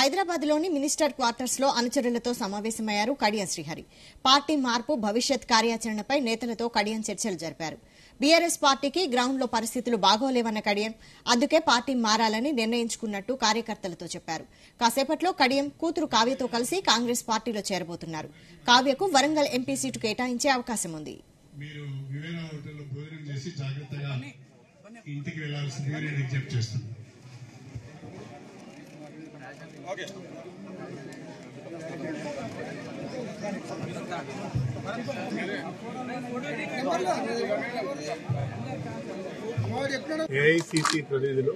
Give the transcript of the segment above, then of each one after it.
హైదరాబాద్లోని minister quarters లో అనుచరులతో సమావేశమయ్యారు కడియం శ్రీహరి. పార్టీ మార్పు భవిష్యత్ కార్యాచరణపై నేతలతో కడియం చర్చలు జరిపారు. బీఆర్ఎస్ పార్టీకి గ్రౌండ్లో పరిస్థితులు బాగోలేవన్న కడియం అందుకే పార్టీ మారాలని నిర్ణయించుకున్నట్టు కార్యకర్తలతో చెప్పారు. కాసేపట్లో కడియం కూతురు కావ్యతో కలిసి కాంగ్రెస్ పార్టీలో చేరబోతున్నారు. కావ్యకు వరంగల్ ఎంపీ సీటు కేటాయించే అవకాశం ఉంది. ఏఐసిసి ప్రతినిధులు,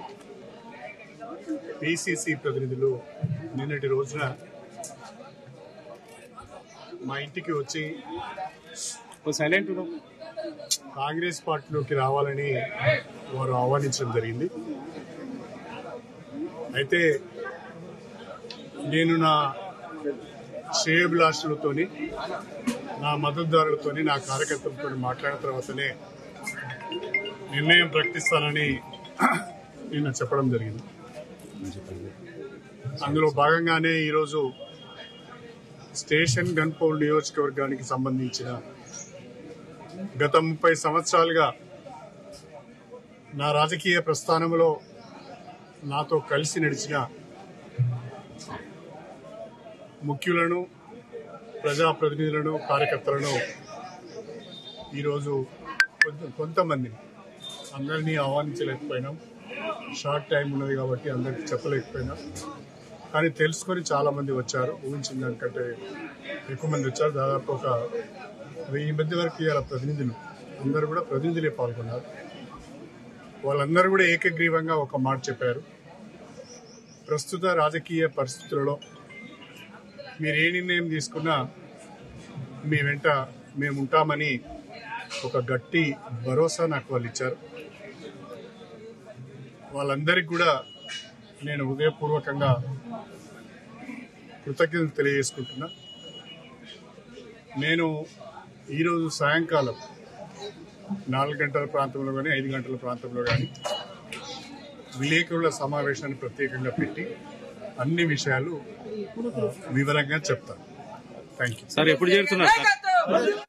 పిసిసి ప్రతినిధులు నిన్నటి రోజున మా ఇంటికి వచ్చి కాంగ్రెస్ పార్టీలోకి రావాలని వారు ఆహ్వానించడం జరిగింది. అయితే నేను నా శ్రేయోభిలాషులతోని, నా మద్దతుదారులతోని, నా కార్యకర్తలతో మాట్లాడిన తర్వాతనే నిర్ణయం ప్రకటిస్తానని నిన్న చెప్పడం జరిగింది. అందులో భాగంగానే ఈరోజు స్టేషన్ గన్పౌల్ నియోజకవర్గానికి సంబంధించిన గత 30 సంవత్సరాలుగా నా రాజకీయ ప్రస్థానంలో నాతో కలిసి నడిచిన ముఖ్యులను, ప్రజాప్రతినిధులను, కార్యకర్తలను ఈరోజు కొంతమందిని, అందరినీ ఆహ్వానించలేకపోయినాం. షార్ట్ టైం ఉన్నది కాబట్టి అందరికి చెప్పలేకపోయినాం. కానీ తెలుసుకొని చాలా మంది వచ్చారు. ఊహించిన దానికంటే ఎక్కువ మంది వచ్చారు. దాదాపు ఒక 1000 మంది వరకు ఇవాళ ప్రతినిధులు, అందరూ కూడా ప్రతినిధులే పాల్గొన్నారు. వాళ్ళందరూ కూడా ఏకగ్రీవంగా ఒక మాట చెప్పారు. ప్రస్తుత రాజకీయ పరిస్థితులలో మీరు ఏ నిర్ణయం తీసుకున్నా మీ వెంట మేము ఉంటామని ఒక గట్టి భరోసా నాకు వాళ్ళు ఇచ్చారు. వాళ్ళందరికీ కూడా నేను హృదయపూర్వకంగా కృతజ్ఞతలు తెలియజేసుకుంటున్నా. నేను ఈరోజు సాయంకాలం 4 గంటల ప్రాంతంలో కానీ 5 గంటల ప్రాంతంలో కానీ విలేకరుల సమావేశాన్ని ప్రత్యేకంగా పెట్టి అన్ని విషయాలు వివరంగా చెప్తాను. Thank you. సార్, ఎప్పుడు చేరుతున్నారు సార్?